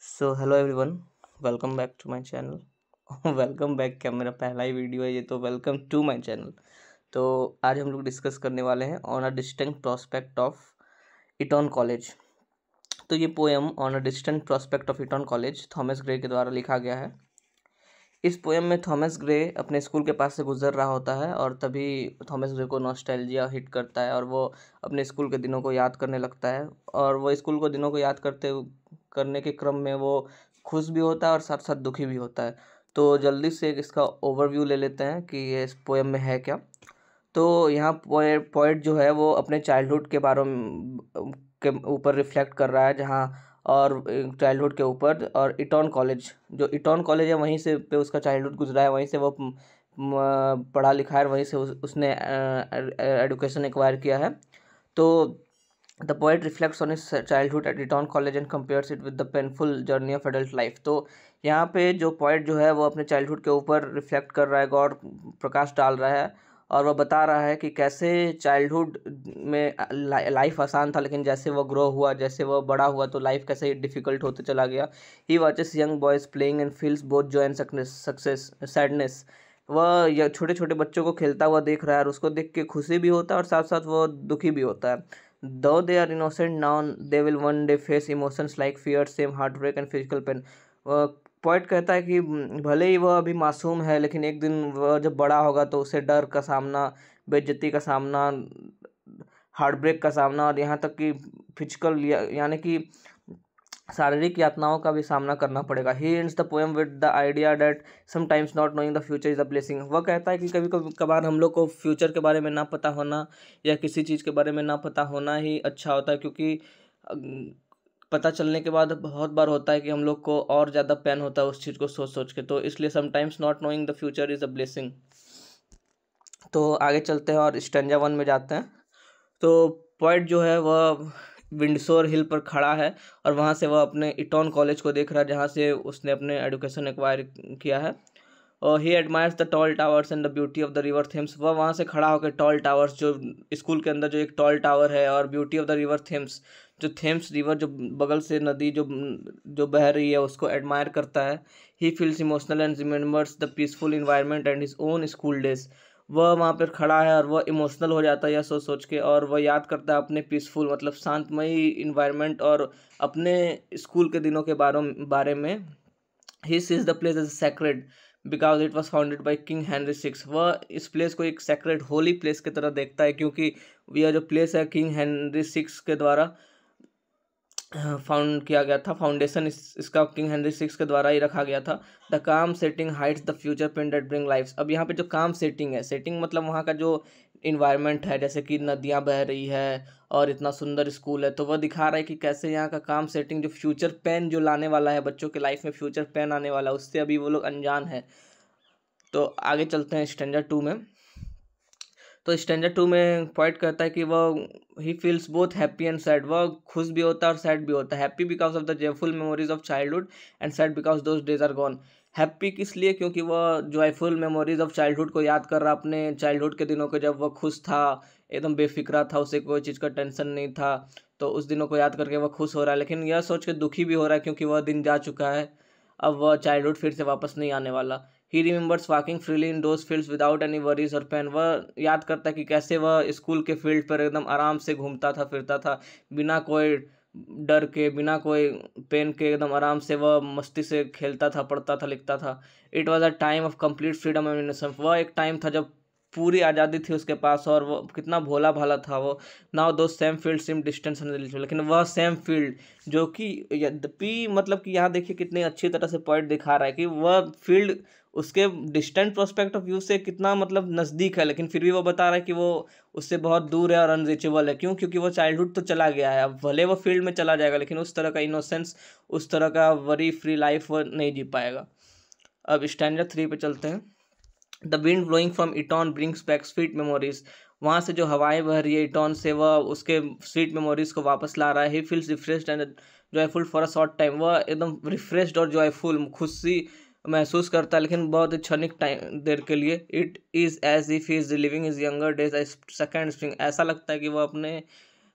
So hello everyone, welcome back to my channel. Welcome back क्या, मेरा पहला ही video है ये, तो वेलकम टू माय चैनल। तो आज हम लोग डिस्कस करने वाले हैं on a distant prospect of इटॉन college. तो ये poem on a distant prospect of इटॉन college Thomas Gray के द्वारा लिखा गया है। इस पोएम में थॉमस ग्रे अपने स्कूल के पास से गुजर रहा होता है और तभी थॉमस ग्रे को नॉस्टैल्जिया हिट करता है और वो अपने स्कूल के दिनों को याद करने लगता है। और वो स्कूल को दिनों को याद करने के क्रम में वो खुश भी होता है और साथ साथ दुखी भी होता है। तो जल्दी से इसका ओवरव्यू ले लेते हैं कि ये इस पोएम में है क्या। तो यहाँ पोएट जो है वो अपने चाइल्डहुड के बारे में के ऊपर रिफ्लेक्ट कर रहा है, जहाँ और चाइल्डहुड के ऊपर, और इटॉन कॉलेज, जो इटॉन कॉलेज है वहीं से पे उसका चाइल्डहुड गुजरा है, वहीं से वो पढ़ा लिखा है, वहीं से उसने एडुकेशन एक्वायर किया है। तो the poet reflects on his childhood at Eton College and compares it with the painful journey of adult life. तो यहाँ पे जो पोएट जो है वो अपने चाइल्डहुड के ऊपर रिफ्लेक्ट कर रहा है, गौर प्रकाश डाल रहा है, और वह बता रहा है कि कैसे चाइल्डहुड में लाइफ आसान था, लेकिन जैसे वो ग्रो हुआ, जैसे वो बड़ा हुआ, तो लाइफ कैसे डिफिकल्ट होते चला गया। He watches young boys playing and feels both joy and success sadness. वह यह छोटे छोटे बच्चों को खेलता हुआ देख रहा है और उसको देख के खुशी भी होता है और साथ साथ वो दुखी भी होता है। Though they are innocent now, they will one day face emotions like fear, shame, heartbreak and physical pain। Point कहता है कि भले ही वह अभी मासूम है, लेकिन एक दिन वह जब बड़ा होगा तो उसे डर का सामना, बेइज्जती का सामना, हार्ट ब्रेक का सामना, और यहाँ तक कि फिजिकल यानी कि शारीरिक यातनाओं का भी सामना करना पड़ेगा। He ends the poem with the idea that sometimes not knowing the future is a blessing. वह कहता है कि कभी कभी कभार हम लोग को फ्यूचर के बारे में ना पता होना, या किसी चीज़ के बारे में ना पता होना ही अच्छा होता है, क्योंकि पता चलने के बाद बहुत बार होता है कि हम लोग को और ज़्यादा पेन होता है उस चीज़ को सोच सोच के। तो इसलिए sometimes not knowing the future is a blessing. तो आगे चलते हैं और स्टैंजा वन में जाते हैं। तो पॉइंट जो है वह विंडसोर हिल पर खड़ा है और वहाँ से वह अपने इटॉन कॉलेज को देख रहा है, जहाँ से उसने अपने एजुकेशन एक्वायर किया है। और he admires the tall towers and the beauty of the river Thames. वह वहाँ से खड़ा होकर टॉल टावर्स, जो स्कूल के अंदर जो एक टॉल टावर है, और beauty of the river Thames, जो थेम्स रिवर जो बगल से नदी जो जो बह रही है, उसको एडमायर करता है। He feels emotional and remembers the peaceful environment and his own school days. वह वहाँ पर खड़ा है और वह इमोशनल हो जाता है यह सोच सोच के, और वह याद करता है अपने पीसफुल मतलब शांतमयी इन्वायरमेंट और अपने स्कूल के दिनों के बारे में। He sees the place as sacred because it was founded by King Henry six. वह इस प्लेस को एक सैक्रेड होली प्लेस की तरह देखता है, क्योंकि यह जो प्लेस है किंग हेनरी सिक्स के द्वारा फाउंड किया गया था। फाउंडेशन इसका किंग हेनरी सिक्स के द्वारा ही रखा गया था। The calm setting hides the future pain that bring life. अब यहाँ पे जो काम सेटिंग है, सेटिंग मतलब वहाँ का जो इन्वायरमेंट है, जैसे कि नदियाँ बह रही है और इतना सुंदर स्कूल है, तो वह दिखा रहा है कि कैसे यहाँ का काम सेटिंग जो फ्यूचर पेन जो लाने वाला है, बच्चों के लाइफ में फ्यूचर पेन आने वाला है, उससे अभी वो लोग अनजान है। तो आगे चलते हैं स्टैंडर्ड टू में। तो स्टैंडर्ड टू में पॉइंट कहता है कि वह he feels both happy and sad. वह खुश भी होता है और सैड भी होता है। Happy because of the joyful memories of childhood and sad because those days are gone. Happy किस लिए? क्योंकि वह जॉयफुल मेमोरीज ऑफ चाइल्डहुड को याद कर रहा, अपने चाइल्डहुड के दिनों को, जब वह खुश था, एकदम बेफिक्रा था, उसे कोई चीज़ का टेंशन नहीं था। तो उस दिनों को याद करके वह खुश हो रहा है, लेकिन यह सोच के दुखी भी हो रहा है, क्योंकि वह दिन जा चुका है, अब वह चाइल्डहुड फिर से वापस नहीं आने वाला। He remembers walking freely in those fields without any worries और पेन। वह याद करता है कि कैसे वह स्कूल के फील्ड पर एकदम आराम से घूमता था, फिरता था, बिना कोई डर के, बिना कोई पेन के, एकदम आराम से वह मस्ती से खेलता था, पढ़ता था, लिखता था। It was a time of complete freedom and innocence. वह एक टाइम था जब पूरी आज़ादी थी उसके पास, और वो कितना भोला भाला था वो। नाउ दो सेम फील्ड सिम डिस्टेंस, लेकिन वह सेम फील्ड जो कि यद्यपि मतलब कि यहाँ देखिए कितनी अच्छी तरह से पॉइंट दिखा रहा है कि वह फील्ड उसके डिस्टेंट प्रोस्पेक्ट ऑफ व्यू से कितना मतलब नज़दीक है, लेकिन फिर भी वो बता रहा है कि वो उससे बहुत दूर है और अनरीचेबल है। क्यों? क्योंकि वो चाइल्डहुड तो चला गया है, अब भले वो फील्ड में चला जाएगा, लेकिन उस तरह का इनोसेंस, उस तरह का वरी फ्री लाइफ वो नहीं जी पाएगा। अब स्टैंडर्ड थ्री पे चलते हैं। The wind blowing from इटॉन brings back sweet memories. वहाँ से जो हवाएं बह रही है इटॉन से, वह उसके स्वीट मेमोरीज को वापस ला रहा है। He feels refreshed and joyful for a short time. वह एकदम रिफ्रेश्ड और जॉयफुल, खुशी महसूस करता है, लेकिन बहुत ही क्षणिक टाइम देर के लिए। It is as if he is living his younger days second spring. ऐसा लगता है कि वह अपने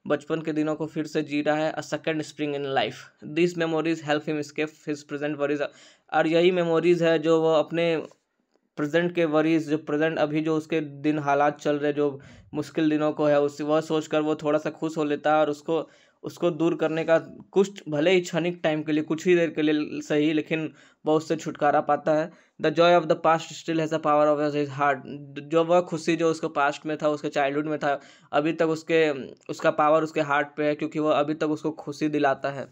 बचपन के दिनों को फिर से जी रहा है, a second spring in life. This memories help him escape his present worries. और यही मेमोरीज है जो वो अपने प्रेजेंट के वरीज, जो प्रेजेंट अभी जो उसके दिन हालात चल रहे, जो मुश्किल दिनों को है, उस वह सोचकर वो थोड़ा सा खुश हो लेता है, और उसको उसको दूर करने का कुछ भले ही क्षणिक टाइम के लिए, कुछ ही देर के लिए सही, लेकिन वह उससे छुटकारा पाता है। The Joy of the past still has a power of his heart. जो वह खुशी जो उसके पास्ट में था, उसके चाइल्डहुड में था, अभी तक उसका पावर उसके हार्ट पे है, क्योंकि वह अभी तक उसको खुशी दिलाता है।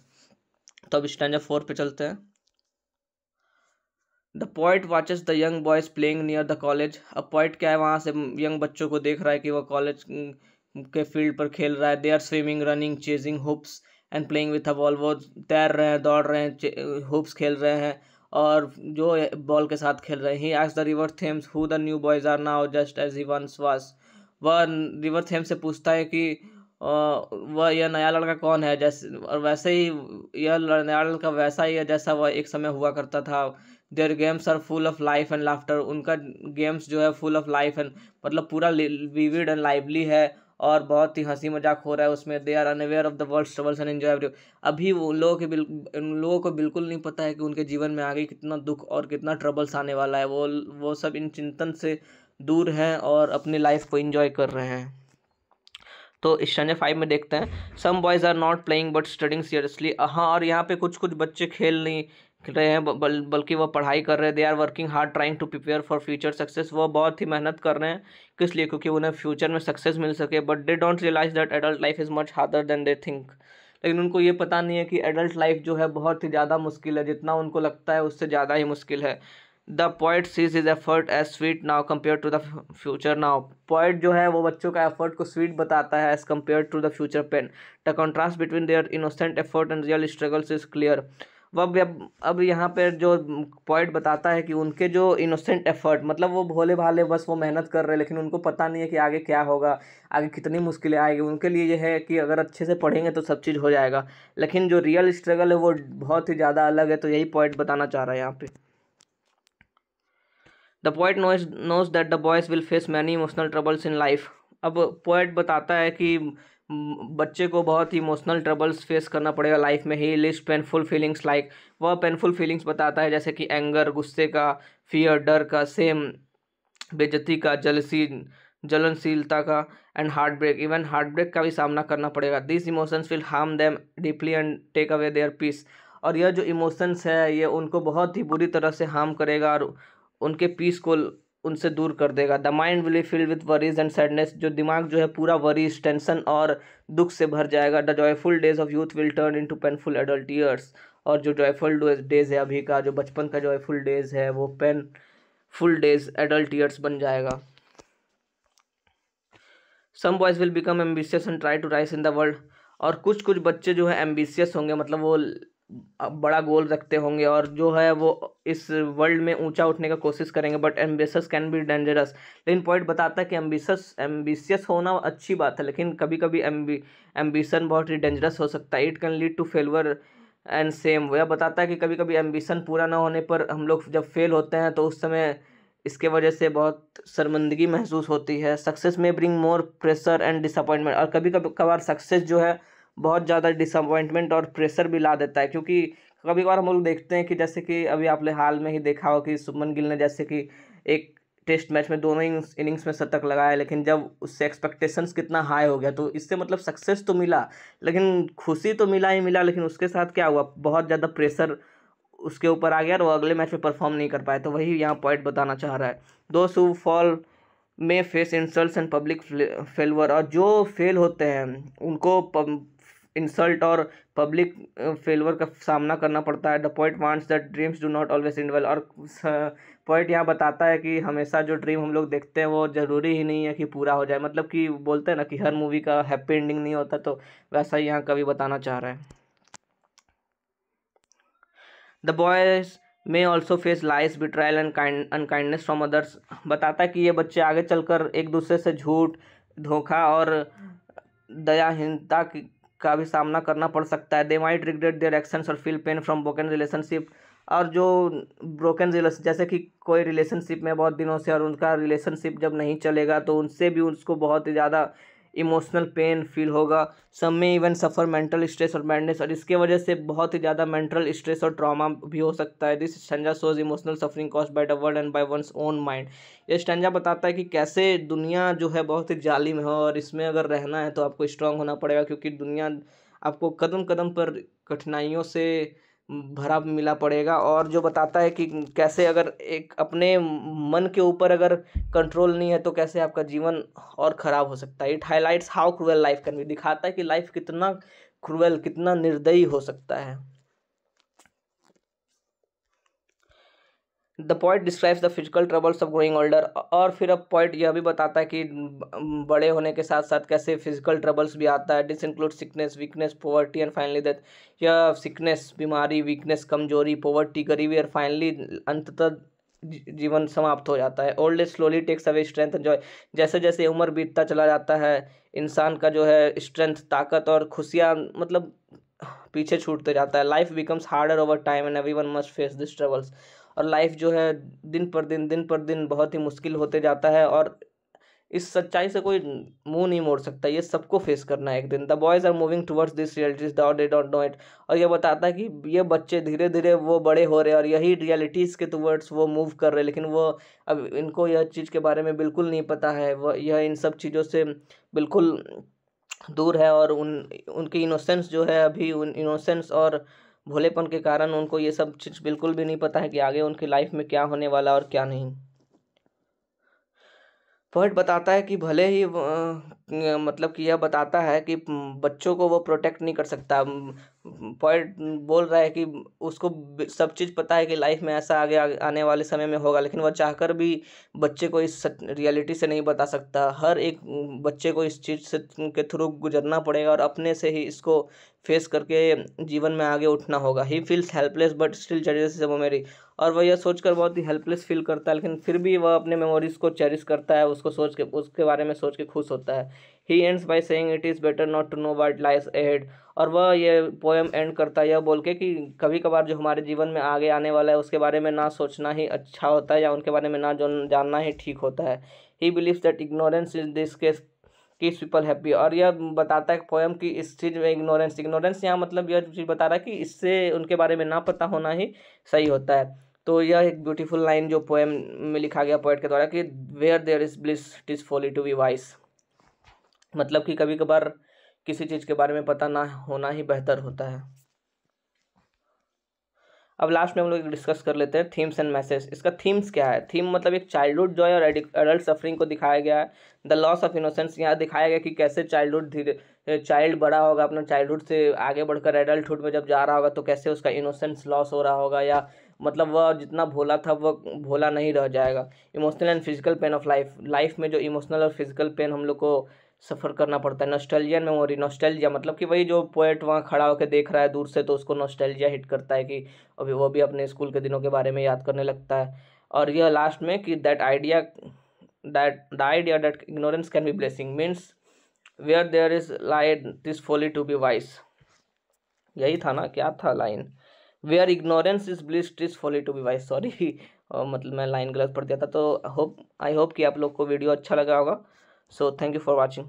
तो अब स्टैंजा 4 पे चलते हैं। The poet watches the young boys playing near the college. अब पोइट क्या है, वहाँ से यंग बच्चों को देख रहा है कि वह कॉलेज के फील्ड पर खेल रहा है। They are swimming, running, chasing hoops and playing with a ball. वो तैर रहे हैं, दौड़ रहे हैं, हुप्स खेल रहे हैं और जो बॉल के साथ खेल रहे हैं। He asked the river Thames who the new boys are now just as he once was. वह रिवर थेम्स से पूछता है कि वह यह नया लड़का कौन है, जैसे, और वैसे ही यह नया लड़का वैसा ही है जैसा वह एक समय हुआ करता था। Their games are full of life and laughter. उनका गेम्स जो है फुल ऑफ लाइफ एंड, मतलब पूरा विविड एंड लाइवली है और बहुत ही हंसी मजाक हो रहा है उसमें। They are unaware of the world struggles and enjoy every. अभी उन लोगों को बिल्कुल नहीं पता है कि उनके जीवन में आगे कितना दुख और कितना ट्रबल्स आने वाला है। वो सब इन चिंतन से दूर हैं और अपनी लाइफ को एंजॉय कर रहे हैं। तो स्टैंजा 5 में देखते हैं, some boys are not playing but studying seriously. हाँ, और यहाँ पे कुछ कुछ बच्चे खेल नहीं रहे हैं, बल्कि वह पढ़ाई कर रहे हैं। They are working hard trying to prepare for future success. वो बहुत ही मेहनत कर रहे हैं, किस लिए, क्योंकि उन्हें फ्यूचर में सक्सेस मिल सके। But they don't realise that adult life is much harder than they think. लेकिन उनको ये पता नहीं है कि एडल्ट लाइफ जो है बहुत ही ज़्यादा मुश्किल है, जितना उनको लगता है उससे ज़्यादा ही मुश्किल है। The poet sees his effort as sweet now compare to the future now. Poet जो है वो बच्चों का एफर्ट को स्वीट बताता है as compare to the future pain. The contrast between their innocent effort and real struggles is clear. अब यहाँ पे जो पॉइंट बताता है कि उनके जो इनोसेंट एफर्ट, मतलब वो भोले भाले बस वो मेहनत कर रहे हैं, लेकिन उनको पता नहीं है कि आगे क्या होगा, आगे कितनी मुश्किलें आएगी। उनके लिए ये है कि अगर अच्छे से पढ़ेंगे तो सब चीज़ हो जाएगा, लेकिन जो रियल स्ट्रगल है वो बहुत ही ज़्यादा अलग है। तो यही पॉइंट बताना चाह रहा है यहाँ पे। The poet knows that the boys will face many emotional troubles in life. अब पोइट बताता है कि बच्चे को बहुत ही इमोशनल ट्रबल्स फेस करना पड़ेगा लाइफ में। ही लिस्ट पेनफुल फीलिंग्स लाइक, वह पेनफुल फीलिंग्स बताता है जैसे कि एंगर, गुस्से का, फियर, डर का, सेम, बेइज्जती का, जलसी, जलनशीलता का, and heart break. Even heart break का भी सामना करना पड़ेगा। This emotions will harm them deeply and take away their peace. और यह जो इमोशंस है ये उनको बहुत ही बुरी तरह से हार्म करेगा और उनके पीस को उनसे दूर कर देगा। The mind will be filled with worries and sadness. जो दिमाग जो है पूरा वरीज, टेंशन और दुख से भर जाएगा। The joyful days of youth will turn into painful adult years. और जो जॉयफुल डेज है अभी का, जो बचपन का जॉयफुल डेज है, वो पेनफुल डेज एडल्ट ईयर्स बन जाएगा। Some boys will become ambitious and try to rise in the world. और कुछ कुछ बच्चे जो है एम्बिशियस होंगे, मतलब वो बड़ा गोल रखते होंगे और जो है वो इस वर्ल्ड में ऊंचा उठने का कोशिश करेंगे। But ambitious can be dangerous. लेकिन पॉइंट बताता है कि एम्बिशियस होना अच्छी बात है, लेकिन कभी कभी एम्बिशन बहुत ही डेंजरस हो सकता है। It can lead to failure and shame. वह बताता है कि कभी कभी एम्बिशन पूरा ना होने पर हम लोग जब फेल होते हैं तो उस समय इसके वजह से बहुत शर्मिंदगी महसूस होती है। सक्सेस में bring more pressure and disappointment. और कभी कभी कभार सक्सेस जो है बहुत ज़्यादा डिसअपॉइंटमेंट और प्रेशर भी ला देता है, क्योंकि कभी कभार हम लोग देखते हैं कि जैसे कि अभी आपने हाल में ही देखा हो कि शुभमन गिल ने जैसे कि एक टेस्ट मैच में दोनों इनिंग्स में शतक लगाया, लेकिन जब उससे एक्सपेक्टेशंस कितना हाई हो गया, तो इससे मतलब सक्सेस तो मिला लेकिन खुशी तो मिला ही मिला, लेकिन उसके साथ क्या हुआ, बहुत ज़्यादा प्रेशर उसके ऊपर आ गया और वो अगले मैच में परफॉर्म नहीं कर पाए। तो वही यहाँ पॉइंट बताना चाह रहा है। दोस्त हु फॉल में फेस इंसल्ट्स एंड पब्लिक फेलवर। और जो फेल होते हैं उनको इंसल्ट और पब्लिक फेलवर का सामना करना पड़ता है। The point wants that dreams do not always and well. और पॉइंट यहाँ बताता है कि हमेशा जो ड्रीम हम लोग देखते हैं वो ज़रूरी ही नहीं है कि पूरा हो जाए। मतलब कि बोलते हैं ना कि हर मूवी का हैप्पी एंडिंग नहीं होता, तो वैसा ही यहाँ कवि बताना चाह रहा है। The boys may also face lies, betrayal and unkindness from others. बताता है कि ये बच्चे आगे चलकर एक दूसरे से झूठ, धोखा और दयाहीनता का भी सामना करना पड़ सकता है। They might regret their actions और feel pain from broken relationship. और जो ब्रोकन रिलेशन, जैसे कि कोई रिलेशनशिप में बहुत दिनों से और उनका रिलेशनशिप जब नहीं चलेगा तो उनसे भी उसको बहुत ही ज़्यादा इमोशनल पेन फील होगा, सब में इवन सफ़र मेंटल स्ट्रेस और मैडनेस, और इसके वजह से बहुत ही ज़्यादा मेंटल स्ट्रेस और ट्रॉमा भी हो सकता है। This stanza shows emotional suffering caused by the world and by one's own mind. ये स्टैंजा बताता है कि कैसे दुनिया जो है बहुत ही जालिम है, और इसमें अगर रहना है तो आपको स्ट्रांग होना पड़ेगा, क्योंकि दुनिया आपको कदम कदम पर कठिनाइयों से भरा मिला पड़ेगा। और जो बताता है कि कैसे अगर एक अपने मन के ऊपर अगर कंट्रोल नहीं है तो कैसे आपका जीवन और ख़राब हो सकता है। It highlights how cruel life can be, दिखाता है कि लाइफ कितना क्रूअल, कितना निर्दयी हो सकता है। The point describes the physical troubles of growing older, और फिर अब पॉइंट यह भी बताता है कि बड़े होने के साथ साथ कैसे फिजिकल ट्रबल्स भी आता है। This include sickness, weakness, poverty and finally death. यह सिकनेस, बीमारी, वीकनेस, कमजोरी, पॉवर्टी, गरीबी, और फाइनली अंततः जीवन समाप्त हो जाता है। Old age slowly takes away strength and joy. जैसे जैसे उम्र बीतता चला जाता है, इंसान का जो है स्ट्रेंथ, ताकत और खुशियाँ मतलब पीछे छूटते जाता है। Life becomes harder over time and everyone must face this troubles. और लाइफ जो है दिन पर दिन बहुत ही मुश्किल होते जाता है, और इस सच्चाई से कोई मुंह नहीं मोड़ सकता, ये सबको फेस करना है एक दिन। The boys are moving towards this realities though they don't know it. और ये बताता है कि ये बच्चे धीरे धीरे वो बड़े हो रहे हैं और यही रियलिटीज़ के टुवर्ड्स वो मूव कर रहे हैं, लेकिन वो अब इनको यह चीज़ के बारे में बिल्कुल नहीं पता है। वह यह इन सब चीज़ों से बिल्कुल दूर है, और उनकी इनोसेंस जो है, अभी उन इनोसेंस और भोलेपन के कारण उनको ये सब चीज़ बिल्कुल भी नहीं पता है कि आगे उनकी लाइफ में क्या होने वाला और क्या नहीं। पॉइंट बताता है कि भले ही मतलब कि यह बताता है कि बच्चों को वो प्रोटेक्ट नहीं कर सकता। पॉइंट बोल रहा है कि उसको सब चीज़ पता है कि लाइफ में ऐसा आगे आने वाले समय में होगा, लेकिन वह चाहकर भी बच्चे को इस रियलिटी से नहीं बता सकता। हर एक बच्चे को इस चीज़ से के थ्रू गुजरना पड़ेगा और अपने से ही इसको फेस करके जीवन में आगे उठना होगा। He feels helpless but still cherishes memory. और वह यह सोचकर बहुत ही हेल्पलेस फील करता है, लेकिन फिर भी वह अपने मेमोरीज को चेरिश करता है, उसको सोच के, उसके बारे में सोच के खुश होता है। He ends by saying it is better not to know what lies ahead. और वह ये पोएम एंड करता है यह बोल के कि कभी कभार जो हमारे जीवन में आगे आने वाला है उसके बारे में ना सोचना ही अच्छा होता है, या उनके बारे में ना जानना ही ठीक होता है। He believes that ignorance is this case keeps people happy. और यह बताता है पोएम की इस चीज़ में इग्नोरेंस यहाँ मतलब यह चीज़ बता रहा है कि इससे उनके बारे में ना पता होना ही सही होता है। तो यह एक ब्यूटीफुल लाइन जो पोएम में लिखा गया पोएट के द्वारा कि where there is bliss it is folly to be wise. मतलब कि कभी कभार किसी चीज़ के बारे में पता ना होना ही बेहतर होता है। अब लास्ट में हम लोग डिस्कस कर लेते हैं थीम्स एंड मैसेज। इसका थीम्स क्या है? थीम मतलब एक चाइल्डहुड जॉय और एडल्ट सफरिंग को दिखाया गया है। द लॉस ऑफ इनोसेंस, यहाँ दिखाया गया कि कैसे चाइल्ड बड़ा होगा, अपना चाइल्डहुड से आगे बढ़कर एडल्टहुड में जब जा रहा होगा तो कैसे उसका इनोसेंस लॉस हो रहा होगा, या मतलब वह जितना भोला था वह भोला नहीं रह जाएगा। Emotional and physical pain of life में जो इमोशनल और फिजिकल पेन हम लोग को सफ़र करना पड़ता है। Nostalgia and memory. नॉस्टैल्जिया मतलब कि वही जो पोएट वहाँ खड़ा होकर देख रहा है दूर से, तो उसको नॉस्टैल्जिया हिट करता है कि अभी वो भी अपने स्कूल के दिनों के बारे में याद करने लगता है। और यह लास्ट में कि the idea that ignorance can be blessing means where there is light this folly to be wise. यही था ना, क्या था line? Where ignorance is bliss is folly to be wise. Sorry मतलब मैं लाइन गलत पढ़ दिया था। तो आई होप कि आप लोग को वीडियो अच्छा लगा होगा। So thank you for watching.